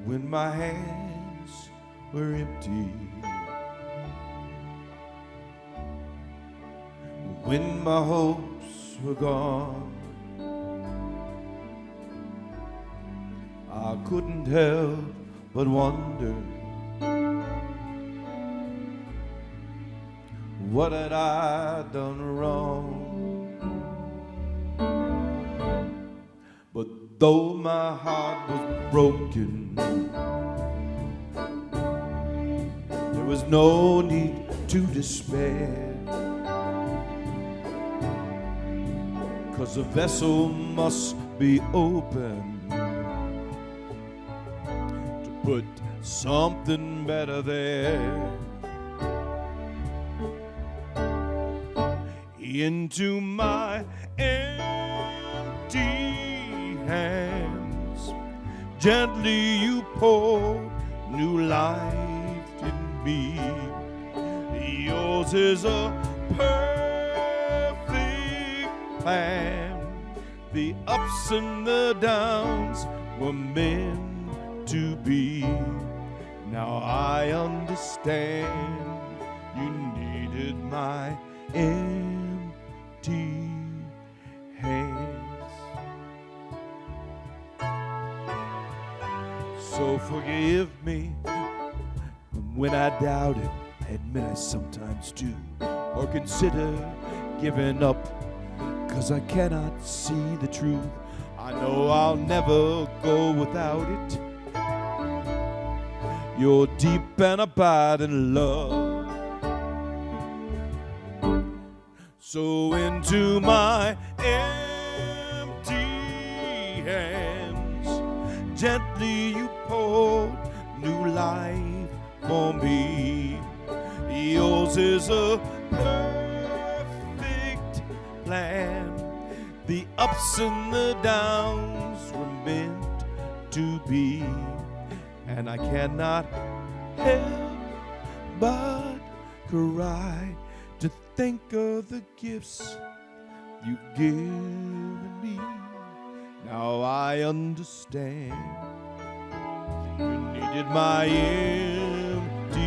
when my hands were empty, when my hopes were gone, I couldn't help but wonder, what had I done wrong? But though my heart was broken, there was no need to despair, 'cause a vessel must be open to put something better there. Into my empty hands, gently you poured new life in me. Yours is a perfect plan. The ups and the downs were meant to be. Now I understand you needed my empty hands. So forgive me when I doubted, I admit I sometimes do, or consider giving up, 'cause I cannot see the truth. I know I'll never go without it, your deep and abiding love. So into my empty hands, gently you poured new life for me. Yours is a perfect plan. The ups and the downs were meant to be, and I cannot help but cry to think of the gifts you've given me. Now I understand you needed my empty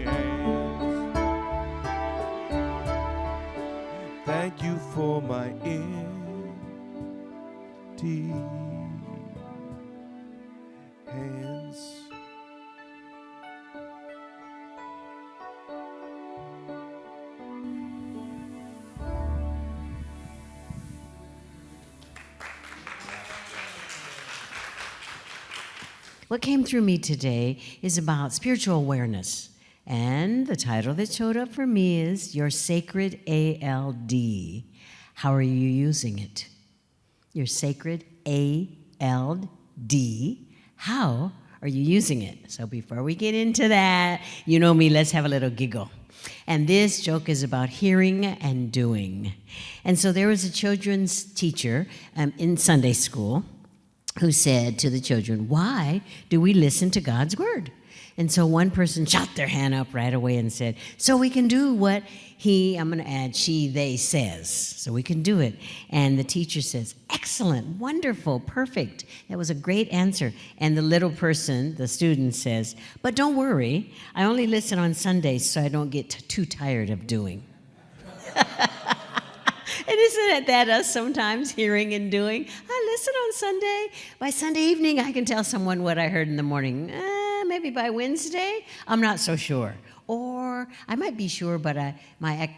hands. Thank you for my empty hands. What came through me today is about spiritual awareness. And the title that showed up for me is Your Sacred ALD. How are you using it? Your sacred ALD. How are you using it? So before we get into that, you know me, let's have a little giggle. And this joke is about hearing and doing. And so there was a children's teacher in Sunday school who said to the children, why do we listen to God's word? And so one person shot their hand up right away and said, so we can do what I'm going to add they says, so we can do it. And the teacher says, excellent, wonderful, perfect. That was a great answer. And the little person, the student says, but don't worry, I only listen on Sundays so I don't get too tired of doing. And isn't that us sometimes, hearing and doing? I listen on Sunday. By Sunday evening, I can tell someone what I heard in the morning. Maybe by Wednesday, I'm not so sure. Or I might be sure, but my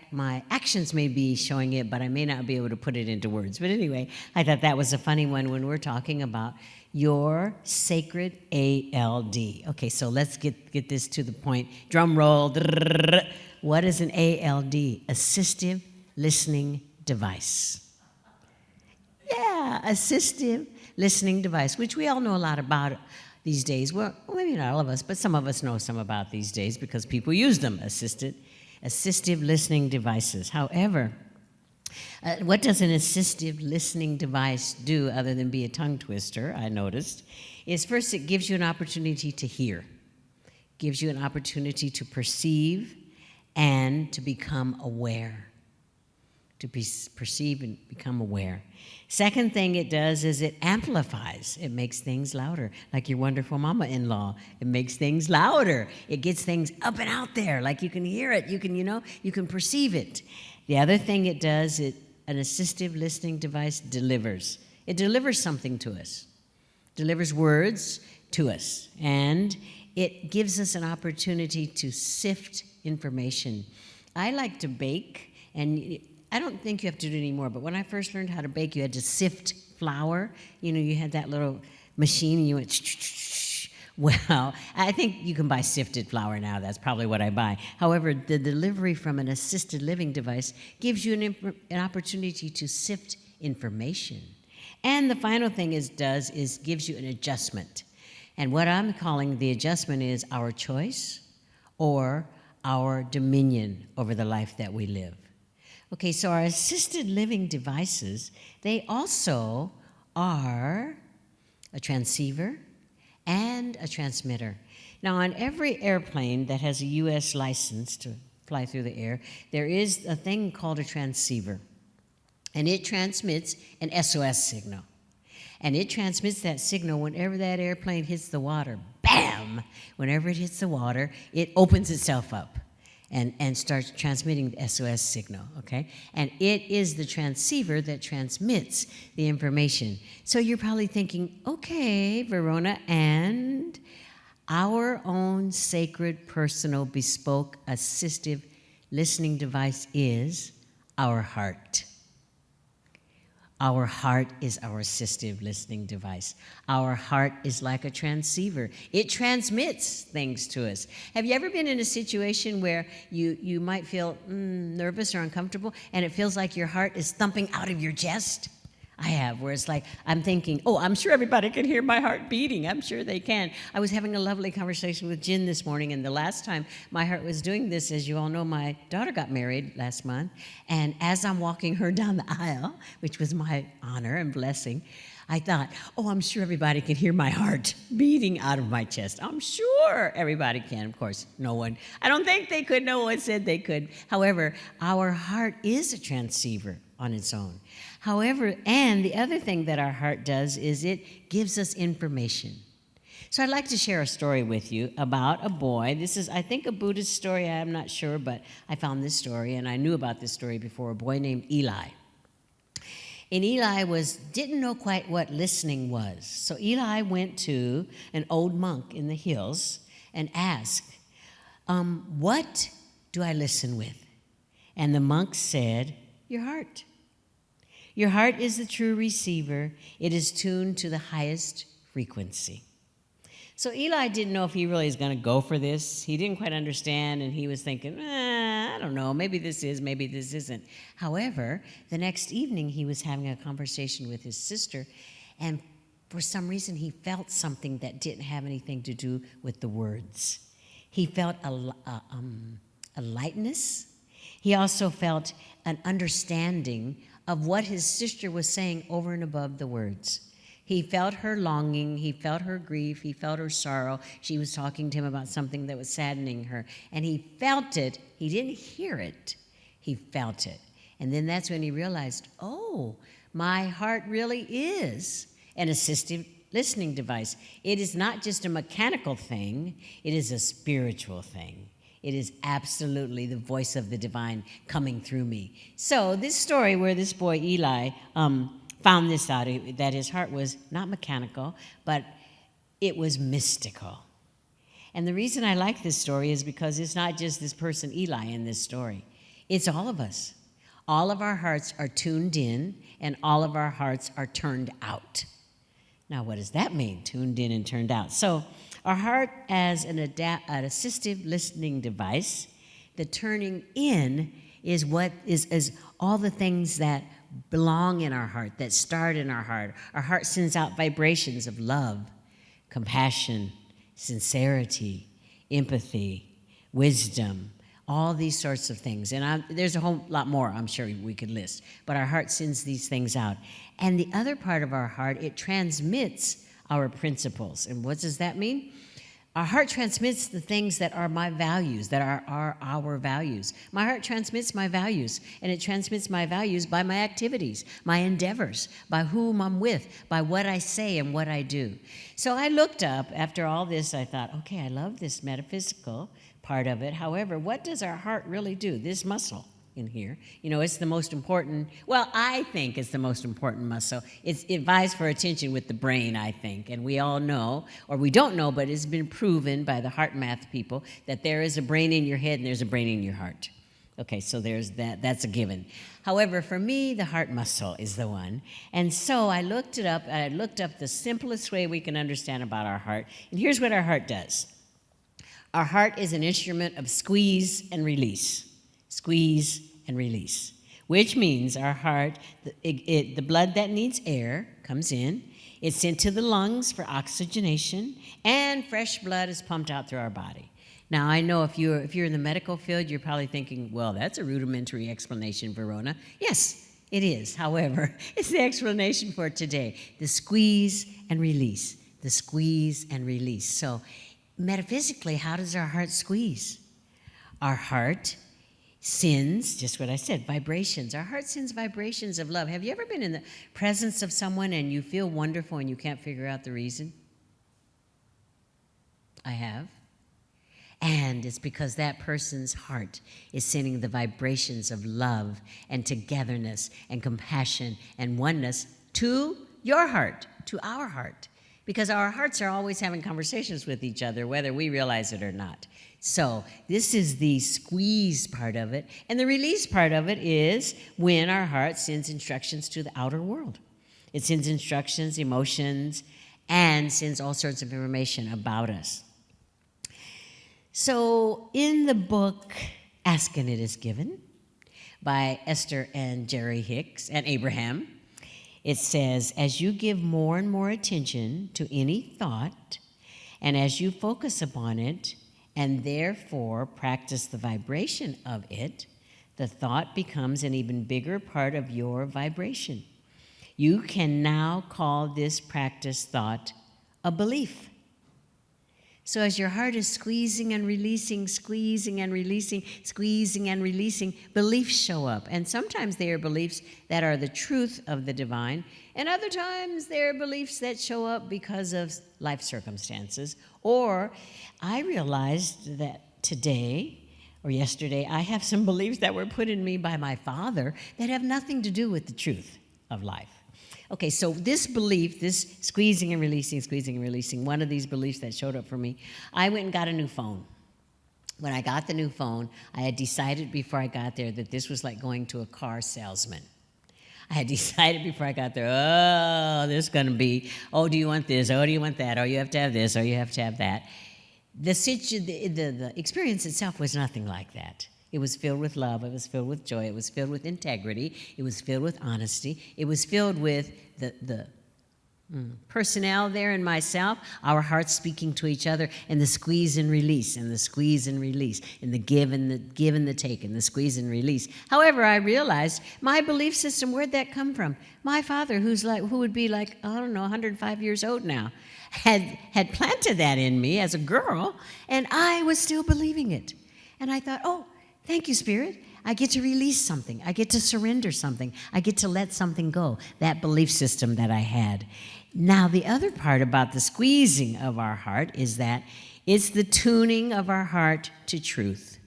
actions may be showing it, but I may not be able to put it into words. But anyway, I thought that was a funny one when we're talking about your sacred ALD. Okay, so let's get this to the point. Drum roll. What is an ALD? Assistive listening device. Yeah, assistive listening device, which we all know a lot about these days. Well, maybe not all of us, but some of us know some about these days because people use them, assistive listening devices. However, what does an assistive listening device do other than be a tongue twister, I noticed, is first it gives you an opportunity to hear, gives you an opportunity to perceive and to become aware. to perceive and become aware. Second thing it does is it amplifies. It makes things louder, like your wonderful mama-in-law. It makes things louder. It gets things up and out there, like you can hear it. You can perceive it. The other thing it does, an assistive listening device delivers. It delivers something to us. Delivers words to us. And it gives us an opportunity to sift information. I like to bake, and I don't think you have to do it anymore, but when I first learned how to bake, you had to sift flour. You had that little machine, and you went, shh. Well, I think you can buy sifted flour now. That's probably what I buy. However, the delivery from an assisted living device gives you an opportunity to sift information. And the final thing it does is gives you an adjustment. And what I'm calling the adjustment is our choice or our dominion over the life that we live. Okay, so our assisted living devices, they also are a transceiver and a transmitter. Now, on every airplane that has a U.S. license to fly through the air, there is a thing called a transceiver, and it transmits an SOS signal. And it transmits that signal whenever that airplane hits the water. Bam! Whenever it hits the water, it opens itself up and starts transmitting the SOS signal, okay? And it is the transceiver that transmits the information. So you're probably thinking, okay, Verona, and our own sacred, personal, bespoke, assistive listening device is our heart. Our heart is our assistive listening device. Our heart is like a transceiver. It transmits things to us. Have you ever been in a situation where you might feel nervous or uncomfortable, and it feels like your heart is thumping out of your chest? I have, where it's like, I'm thinking, oh, I'm sure everybody can hear my heart beating. I'm sure they can. I was having a lovely conversation with Jen this morning, and the last time my heart was doing this, as you all know, my daughter got married last month, and as I'm walking her down the aisle, which was my honor and blessing, I thought, oh, I'm sure everybody can hear my heart beating out of my chest. I'm sure everybody can. Of course, no one. I don't think they could. No one said they could. However, our heart is a transceiver on its own. However, and the other thing that our heart does is it gives us information. So I'd like to share a story with you about a boy. This is, I think, a Buddhist story. I'm not sure, but I found this story, and I knew about this story before. A boy named Eli. And Eli didn't know quite what listening was. So Eli went to an old monk in the hills and asked, what do I listen with? And the monk said, your heart. Your heart is the true receiver. It is tuned to the highest frequency. So Eli didn't know if he really is going to go for this. He didn't quite understand, and he was thinking, I don't know, maybe this is, maybe this isn't. However, the next evening he was having a conversation with his sister, and for some reason he felt something that didn't have anything to do with the words. He felt a lightness. He also felt an understanding of what his sister was saying over and above the words. He felt her longing, he felt her grief, he felt her sorrow. She was talking to him about something that was saddening her, and he felt it. He didn't hear it, he felt it. And then that's when he realized, oh, my heart really is an assistive listening device. It is not just a mechanical thing, it is a spiritual thing. It is absolutely the voice of the divine coming through me. So this story where this boy Eli found this out, that his heart was not mechanical, but it was mystical. And the reason I like this story is because it's not just this person Eli in this story. It's all of us. All of our hearts are tuned in, and all of our hearts are turned out. Now, what does that mean, tuned in and turned out? So our heart as an assistive listening device, the turning in is what is all the things that belong in our heart, that start in our heart. Our heart sends out vibrations of love, compassion, sincerity, empathy, wisdom, all these sorts of things. And there's a whole lot more I'm sure we could list, but our heart sends these things out. And the other part of our heart, it transmits our principles. And what does that mean? Our heart transmits the things that are my values, that are our values. My heart transmits my values, and it transmits my values by my activities, my endeavors, by whom I'm with, by what I say and what I do. So I looked up, after all this, I thought, okay, I love this metaphysical part of it. However, what does our heart really do? This muscle in here, it's the most important, well, I think it's the most important muscle. It vies for attention with the brain, I think. And we all know, or we don't know, but it's been proven by the heart math people that there is a brain in your head and there's a brain in your heart. Okay, so there's that. That's a given. However, for me, the heart muscle is the one. And so I looked it up. I looked up the simplest way we can understand about our heart. And here's what our heart does. Our heart is an instrument of squeeze and release. Squeeze and release, which means our heart, the blood that needs air comes in, it's sent to the lungs for oxygenation, and fresh blood is pumped out through our body. Now, I know if you're in the medical field, you're probably thinking, well, that's a rudimentary explanation, Verona. Yes, it is. However, it's the explanation for today, the squeeze and release, the squeeze and release. So metaphysically, how does our heart squeeze? Our heart sends, just what I said, vibrations. Our heart sends vibrations of love. Have you ever been in the presence of someone and you feel wonderful and you can't figure out the reason? I have. And it's because that person's heart is sending the vibrations of love and togetherness and compassion and oneness to your heart, to our heart. Because our hearts are always having conversations with each other, whether we realize it or not. So this is the squeeze part of it. And the release part of it is when our heart sends instructions to the outer world. It sends instructions, emotions, and sends all sorts of information about us. So in the book, Ask and It Is Given, by Esther and Jerry Hicks and Abraham, it says, as you give more and more attention to any thought, and as you focus upon it, and therefore practice the vibration of it, the thought becomes an even bigger part of your vibration. You can now call this practice thought a belief. So as your heart is squeezing and releasing, squeezing and releasing, squeezing and releasing, beliefs show up. And sometimes they are beliefs that are the truth of the divine, and other times they are beliefs that show up because of life circumstances. Or I realized that today or yesterday I have some beliefs that were put in me by my father that have nothing to do with the truth of life. Okay, so this belief, this squeezing and releasing, one of these beliefs that showed up for me, I went and got a new phone. When I got the new phone, I had decided before I got there that this was like going to a car salesman. I had decided before I got there, there's going to be, do you want this? Oh, do you want that? Oh, you have to have this. Oh, you have to have that. The experience itself was nothing like that. It was filled with love. It was filled with joy. It was filled with integrity. It was filled with honesty. It was filled with the personnel there and myself, our hearts speaking to each other, and the squeeze and release, and the squeeze and release, and the give and the take, and the squeeze and release. However, I realized my belief system, where'd that come from? My father, who would be like, 105 years old now, had planted that in me as a girl, and I was still believing it. And I thought, thank you, Spirit. I get to release something. I get to surrender something. I get to let something go, that belief system that I had. Now, the other part about the squeezing of our heart is that it's the tuning of our heart to truth.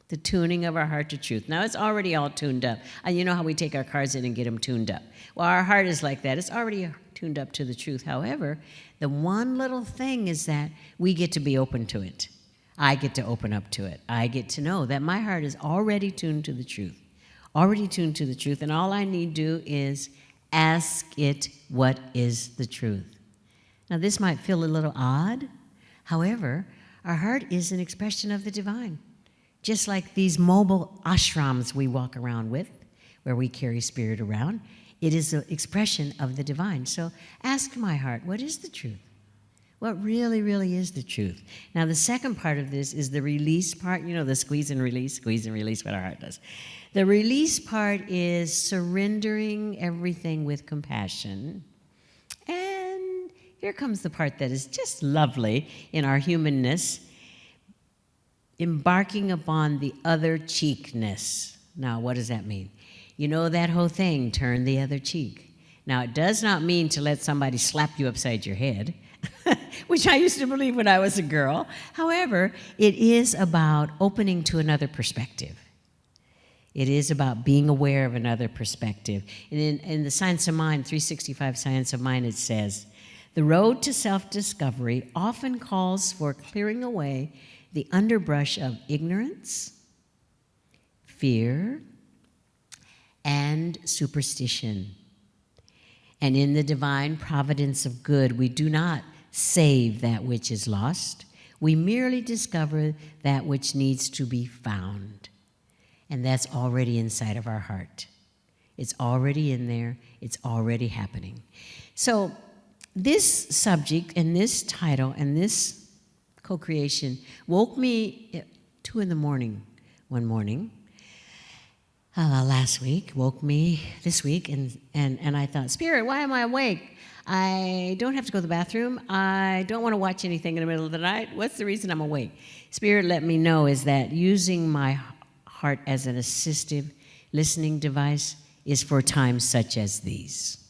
The tuning of our heart to truth. Now, it's already all tuned up. You know how we take our cars in and get them tuned up. Well, our heart is like that. It's already tuned up to the truth. However, the one little thing is that we get to be open to it. I get to open up to it. I get to know that my heart is already tuned to the truth. Already tuned to the truth. And all I need to do is ask it what is the truth. Now, this might feel a little odd. However, our heart is an expression of the divine. Just like these mobile ashrams we walk around with, where we carry spirit around, it is an expression of the divine. So ask my heart, what is the truth? What really, really is the truth? Now, the second part of this is the release part. The squeeze and release, what our heart does. The release part is surrendering everything with compassion. And here comes the part that is just lovely in our humanness, embarking upon the other cheekness. Now, what does that mean? You know that whole thing, turn the other cheek. Now, it does not mean to let somebody slap you upside your head, which I used to believe when I was a girl. However, it is about opening to another perspective. It is about being aware of another perspective. And in the Science of Mind, 365 Science of Mind, it says, the road to self-discovery often calls for clearing away the underbrush of ignorance, fear, and superstition. And in the divine providence of good, we do not save that which is lost. We merely discover that which needs to be found. And that's already inside of our heart. It's already in there. It's already happening. So this subject and this title and this co-creation woke me at 2 in the morning one morning. Last week, woke me this week, and I thought, Spirit, why am I awake? I don't have to go to the bathroom. I don't want to watch anything in the middle of the night. What's the reason I'm awake? Spirit let me know is that using my heart as an assistive listening device is for times such as these.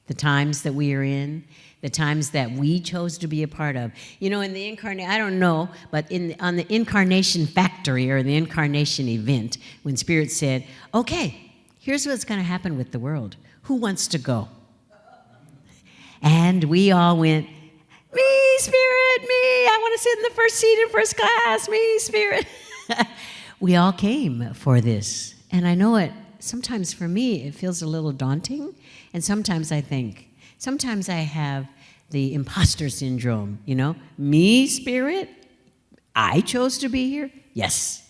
The times that we are in, the times that we chose to be a part of. You know, in the incarnation, I don't know, but on the incarnation factory or the incarnation event, when Spirit said, okay, here's what's going to happen with the world. Who wants to go? And we all went, me, Spirit, me. I want to sit in the first seat in first class, me, Spirit. We all came for this. And I know it, sometimes for me, it feels a little daunting. And sometimes I think, sometimes I have the imposter syndrome, you know? Me, Spirit? I chose to be here? Yes.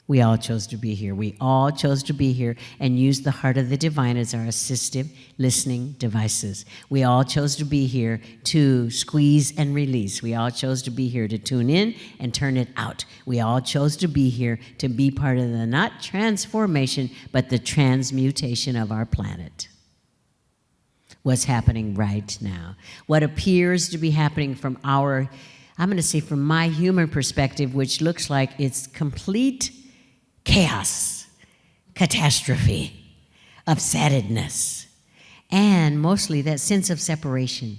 We all chose to be here. We all chose to be here and use the heart of the divine as our assistive listening devices. We all chose to be here to squeeze and release. We all chose to be here to tune in and turn it out. We all chose to be here to be part of the not transformation, but the transmutation of our planet. What's happening right now. What appears to be happening from our, I'm going to say from my human perspective, which looks like it's complete chaos, catastrophe, upsettedness, and mostly that sense of separation.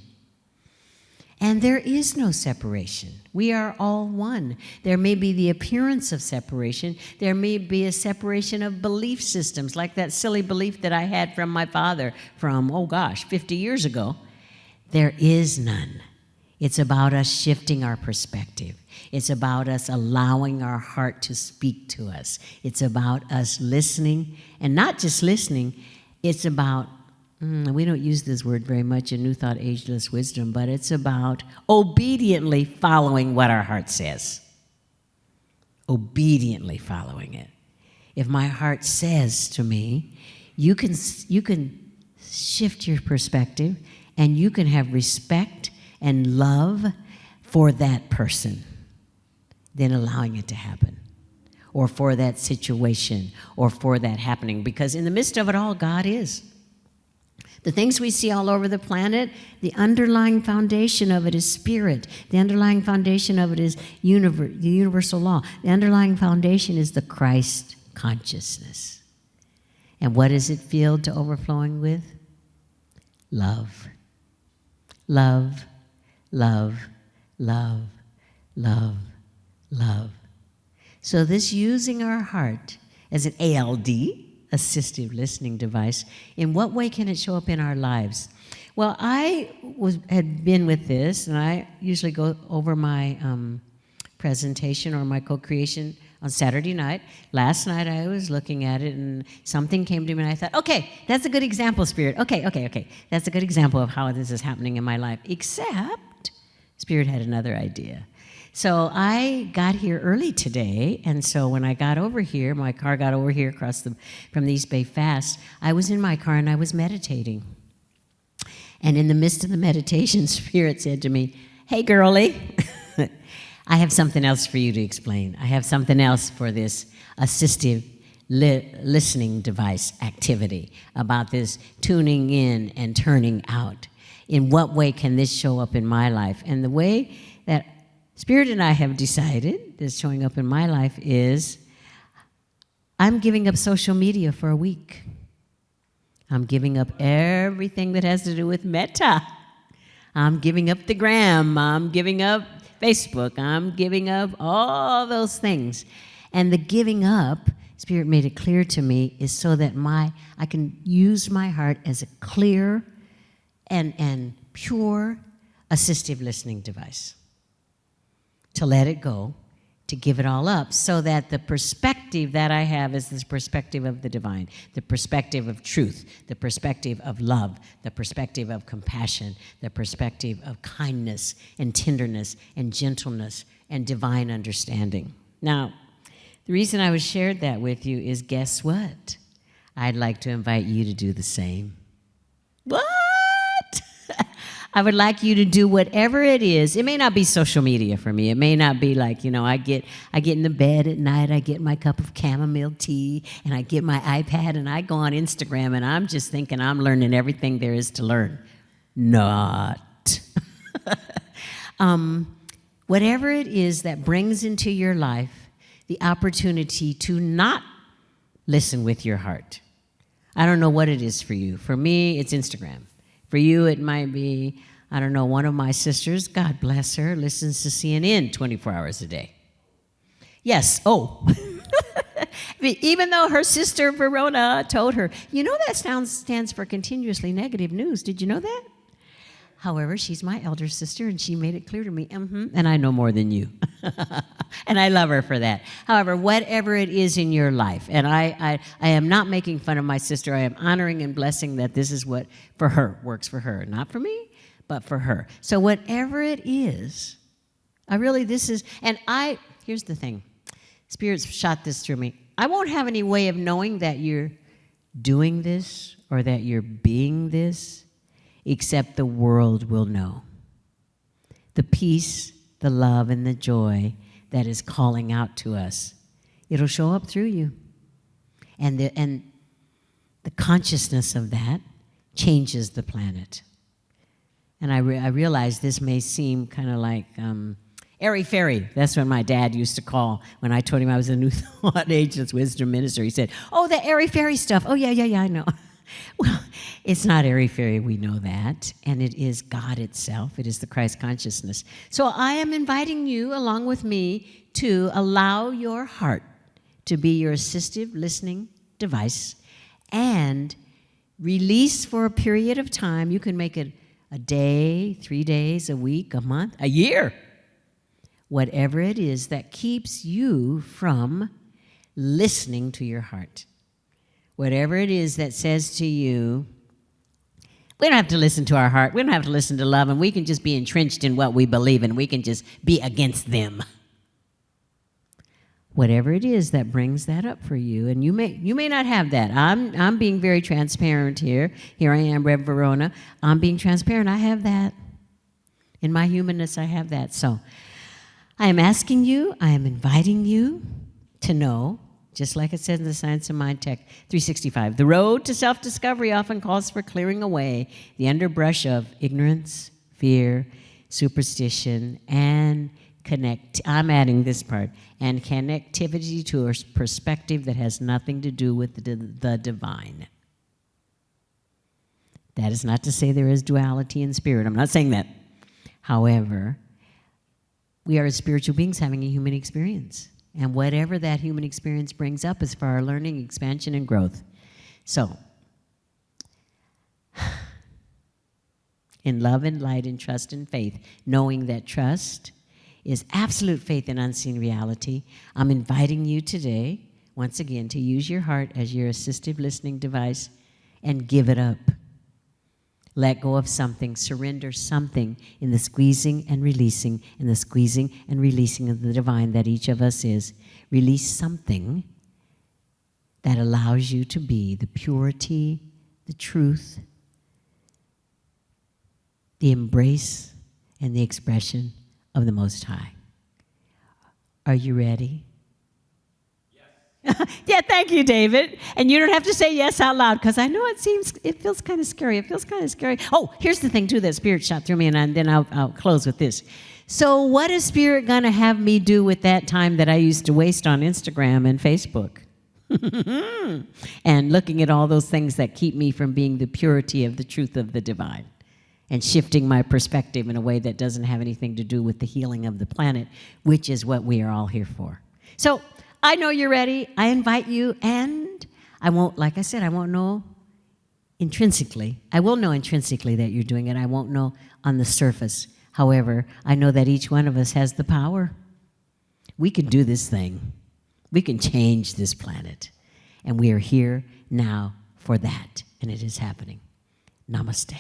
And there is no separation. We are all one. There may be the appearance of separation. There may be a separation of belief systems, like that silly belief that I had from my father from, 50 years ago. There is none. It's about us shifting our perspective. It's about us allowing our heart to speak to us. It's about us listening, and not just listening, it's about, we don't use this word very much in New Thought Ageless Wisdom, but it's about obediently following what our heart says. Obediently following it. If my heart says to me, you can shift your perspective, and you can have respect and love for that person, then allowing it to happen, or for that situation, or for that happening. Because in the midst of it all, God is. The things we see all over the planet, the underlying foundation of it is spirit. The underlying foundation of it is the universal law. The underlying foundation is the Christ consciousness. And what is it filled to overflowing with? Love. Love. Love, love, love, love. So this using our heart as an ALD, assistive listening device, in what way can it show up in our lives? Well, I had been with this, and I usually go over my presentation or my co-creation on Saturday night. Last night I was looking at it, and something came to me, and I thought, okay, that's a good example, Spirit. Okay. That's a good example of how this is happening in my life. Except Spirit had another idea. So I got here early today, and so when I got over here, my car got over here from the East Bay fast, I was in my car and I was meditating. And in the midst of the meditation, Spirit said to me, hey, girlie, I have something else for you to explain. I have something else for this assistive listening device activity about this tuning in and turning out. In what way can this show up in my life? And the way that Spirit and I have decided that's showing up in my life is I'm giving up social media for a week. I'm giving up everything that has to do with Meta. I'm giving up the gram. I'm giving up Facebook. I'm giving up all those things. And the giving up, Spirit made it clear to me, is so that I can use my heart as a clear and pure assistive listening device. To let it go, to give it all up, so that the perspective that I have is this perspective of the divine, the perspective of truth, the perspective of love, the perspective of compassion, the perspective of kindness and tenderness and gentleness and divine understanding. Now, the reason I was shared that with you is, guess what? I'd like to invite you to do the same. What? I would like you to do whatever it is. It may not be social media for me. It may not be like, I get in the bed at night, I get my cup of chamomile tea, and I get my iPad, and I go on Instagram, and I'm just thinking I'm learning everything there is to learn. Not. Whatever it is that brings into your life the opportunity to not listen with your heart. I don't know what it is for you. For me, it's Instagram. For you, it might be, I don't know, one of my sisters, God bless her, listens to CNN 24 hours a day. Yes, even though her sister Verona told her, that stands for continuously negative news. Did you know that? However, she's my elder sister, and she made it clear to me, and I know more than you. And I love her for that. However, whatever it is in your life, and I am not making fun of my sister. I am honoring and blessing that this is what, for her, works for her. Not for me, but for her. So whatever it is, here's the thing. Spirit's shot this through me. I won't have any way of knowing that you're doing this or that you're being this, except the world will know. The peace, the love, and the joy that is calling out to us, it'll show up through you. And the consciousness of that changes the planet. And I realize this may seem kind of like airy-fairy. That's what my dad used to call, when I told him I was a New Thought Agents Wisdom Minister. He said, the airy-fairy stuff. Oh, yeah, I know. Well, it's not airy-fairy, we know that, and it is God itself. It is the Christ consciousness. So I am inviting you, along with me, to allow your heart to be your assistive listening device and release for a period of time. You can make it a day, 3 days, a week, a month, a year. Whatever it is that keeps you from listening to your heart. Whatever it is that says to you, we don't have to listen to our heart. We don't have to listen to love, and we can just be entrenched in what we believe in. We can just be against them. Whatever it is that brings that up for you, and you may not have that. I'm being very transparent here. Here I am, Rev Verona. I'm being transparent. I have that. In my humanness, I have that. So I am asking you, I am inviting you to know, just like it says in the Science of Mind Tech 365, the road to self-discovery often calls for clearing away the underbrush of ignorance, fear, superstition, and I'm adding this part, and connectivity to a perspective that has nothing to do with the divine. That is not to say there is duality in spirit. I'm not saying that. However, we are as spiritual beings having a human experience. And whatever that human experience brings up is for our learning, expansion, and growth. So, in love and light and trust and faith, knowing that trust is absolute faith in unseen reality, I'm inviting you today, once again, to use your heart as your assistive listening device and give it up. Let go of something, surrender something in the squeezing and releasing, in the squeezing and releasing of the divine that each of us is. Release something that allows you to be the purity, the truth, the embrace, and the expression of the Most High. Are you ready? Yes. Yeah, thank you, David. And you don't have to say yes out loud because I know it feels kind of scary. It feels kind of scary. Oh, here's the thing, too, that Spirit shot through me, and then I'll close with this. So what is Spirit going to have me do with that time that I used to waste on Instagram and Facebook? And looking at all those things that keep me from being the purity of the truth of the divine and shifting my perspective in a way that doesn't have anything to do with the healing of the planet, which is what we are all here for. So I know you're ready. I invite you, and I won't, like I said, I won't know intrinsically. I will know intrinsically that you're doing it. I won't know on the surface. However, I know that each one of us has the power. We can do this thing. We can change this planet. And we are here now for that. And it is happening. Namaste.